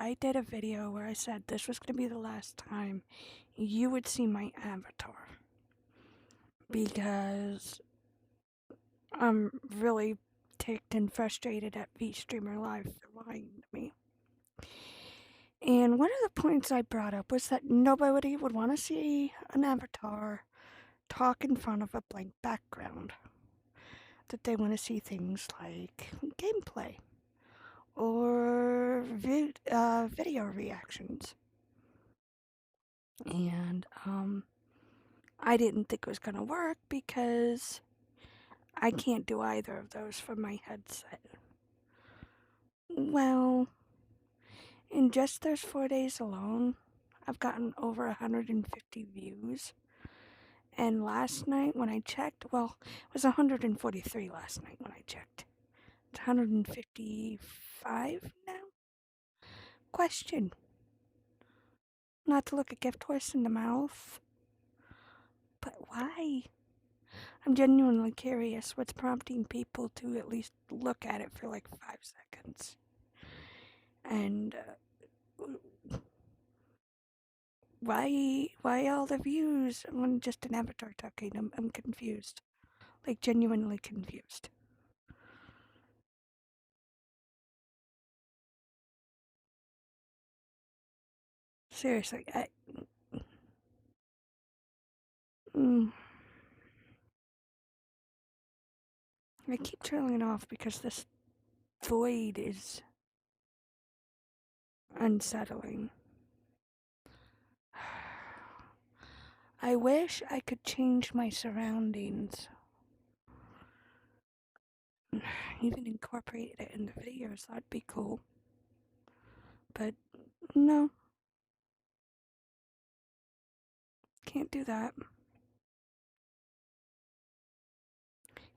I did a video where I said this was going to be the last time you would see my avatar. Because I'm really ticked and frustrated at VStreamer Live for lying to me. And one of the points I brought up was that nobody would want to see an avatar talk in front of a blank background. That they want to see things like gameplay or video reactions. And I didn't think it was going to work because I can't do either of those from my headset. Well, in just those 4 days alone, I've gotten over 150 views. And last night when I checked, well, it was 143 last night when I checked. It's 155 now? Question. Not to look a gift horse in the mouth, but why? I'm genuinely curious what's prompting people to at least look at it for like 5 seconds. And why all the views when just an avatar talking? I'm confused. Like genuinely confused. Seriously, I keep turning it off because this void is unsettling. I wish I could change my surroundings. Even incorporate it in the videos, that'd be cool. But no, can't do that.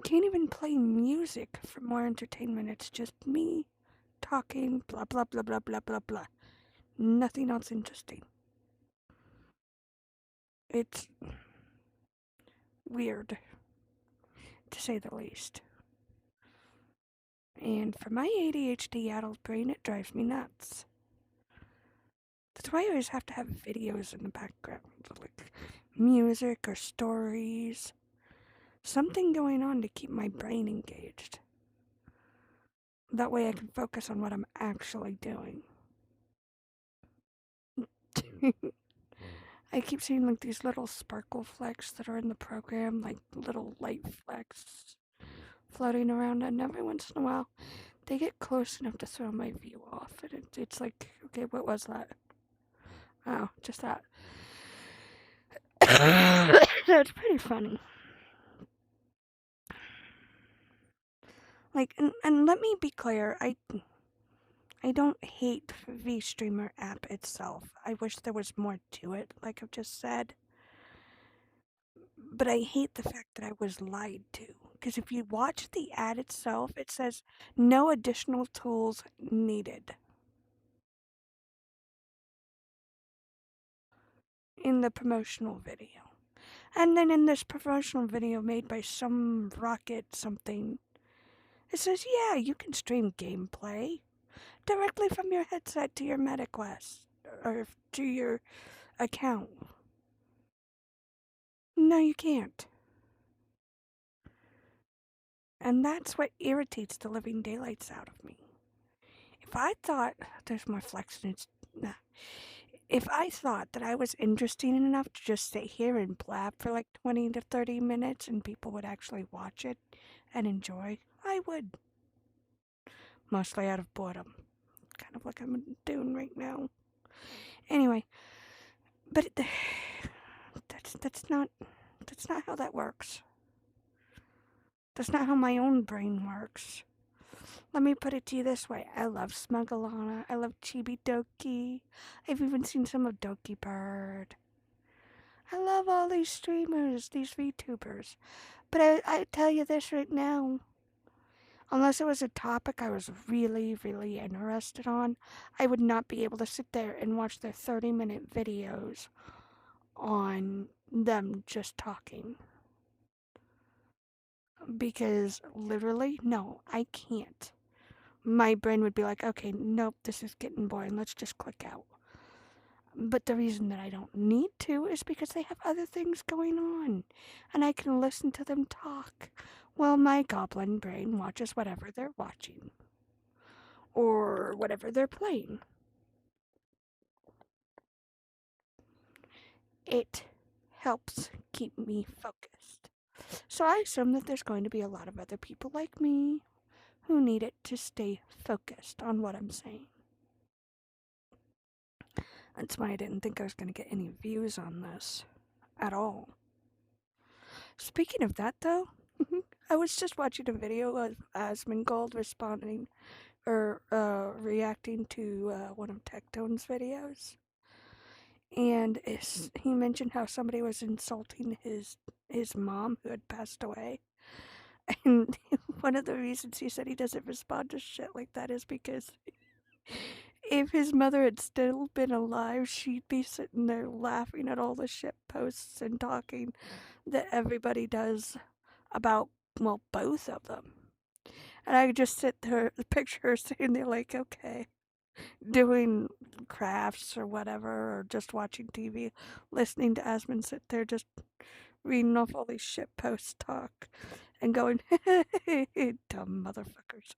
Can't even play music for more entertainment. It's just me talking, blah blah blah blah blah blah blah. Nothing else interesting. It's weird, to say the least. And for my ADHD adult brain, it drives me nuts. That's why I always have to have videos in the background, like music or stories. Something going on to keep my brain engaged. That way I can focus on what I'm actually doing. I keep seeing like these little sparkle flecks that are in the program, like little light flecks floating around, and every once in a while they get close enough to throw my view off, and it's like, okay, what was that? Oh, just that. That's pretty funny. Like, and let me be clear, I don't hate VStreamer app itself. I wish there was more to it, like I've just said. But I hate the fact that I was lied to. Because if you watch the ad itself, it says no additional tools needed in the promotional video. And then in this promotional video made by some rocket something, it says, yeah, you can stream gameplay directly from your headset to your MetaQuest or to your account. No, you can't. And that's what irritates the living daylights out of me. If I thought, there's more flex in its, nah. If I thought that I was interesting enough to just sit here and blab for like 20 to 30 minutes and people would actually watch it and enjoy, I would. Mostly out of boredom. Kind of like I'm doing right now. Anyway, but that's not how that works. That's not how my own brain works. Let me put it to you this way. I love Smugalana. I love Chibi Doki. I've even seen some of Doki Bird. I love all these streamers, these VTubers. But I tell you this right now. Unless it was a topic I was really, really interested on, I would not be able to sit there and watch their 30-minute videos on them just talking. Because literally, no, I can't. my brain would be like, okay, nope, this is getting boring. Let's just click out. But the reason that I don't need to is because they have other things going on, and I can listen to them talk while my goblin brain watches whatever they're watching or whatever they're playing. It helps keep me focused. So I assume that there's going to be a lot of other people like me who need it to stay focused on what I'm saying. That's why I didn't think I was going to get any views on this at all. Speaking of that, though, I was just watching a video of Asmongold responding or reacting to one of Tectone's videos. And he mentioned how somebody was insulting his mom who had passed away. And one of the reasons he said he doesn't respond to shit like that is because if his mother had still been alive, she'd be sitting there laughing at all the shit posts and talking that everybody does about, well, both of them. And I could just sit there, picture her sitting there like, okay, doing crafts or whatever, or just watching TV, listening to Asmon sit there just reading off all these shit posts talk and going, dumb motherfuckers.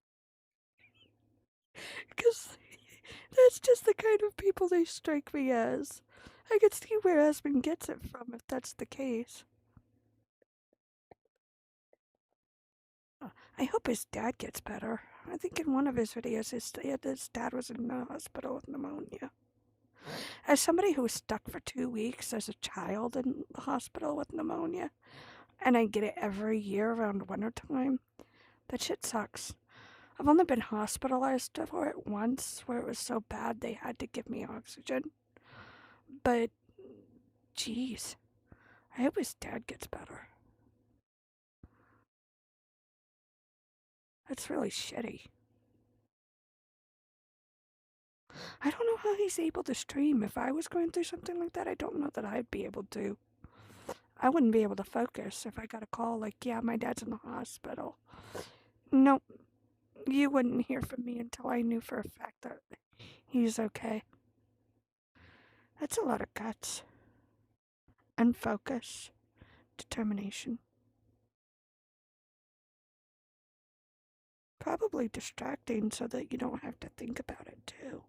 Because that's just the kind of people they strike me as. I could see where Asmon gets it from if that's the case. I hope his dad gets better. I think in one of his videos, his dad was in the hospital with pneumonia. As somebody who was stuck for 2 weeks as a child in the hospital with pneumonia, and I get it every year around wintertime, that shit sucks. I've only been hospitalized for it once, where it was so bad they had to give me oxygen. But, jeez, I hope his dad gets better. That's really shitty. I don't know how he's able to stream. If I was going through something like that, I don't know that I'd be able to. I wouldn't be able to focus if I got a call like, yeah, my dad's in the hospital. Nope, you wouldn't hear from me until I knew for a fact that he's okay. That's a lot of guts. And focus. Determination. Probably distracting so that you don't have to think about it too.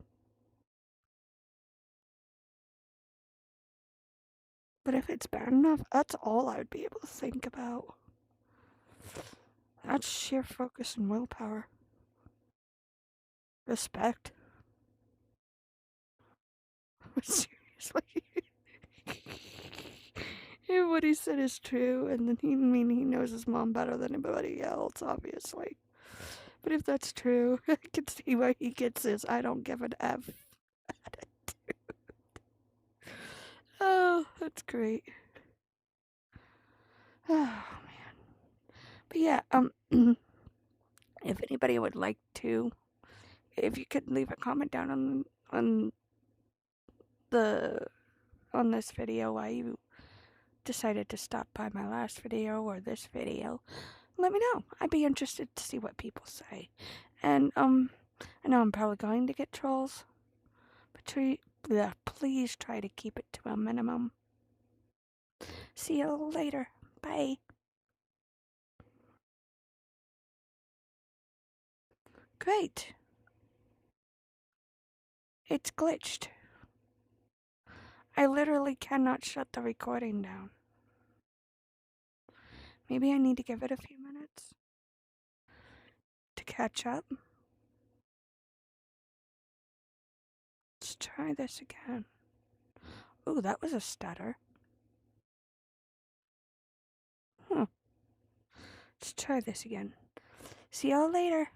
But if it's bad enough, that's all I'd be able to think about. That's sheer focus and willpower. Respect. Seriously. And what he said is true, and then he knows his mom better than anybody else, obviously. But if that's true, I can see why he gets his I don't give an F attitude. Oh, that's great. Oh man. But yeah, if anybody would like to, if you could leave a comment down on the on this video why you decided to stop by my last video or this video, let me know. I'd be interested to see what people say. And I know I'm probably going to get trolls, but please try to keep it to a minimum. See you later. Bye. Great. It's glitched. I literally cannot shut the recording down. Maybe I need to give it a few minutes to catch up. Let's try this again. Ooh, that was a stutter. Let's try this again. See y'all later.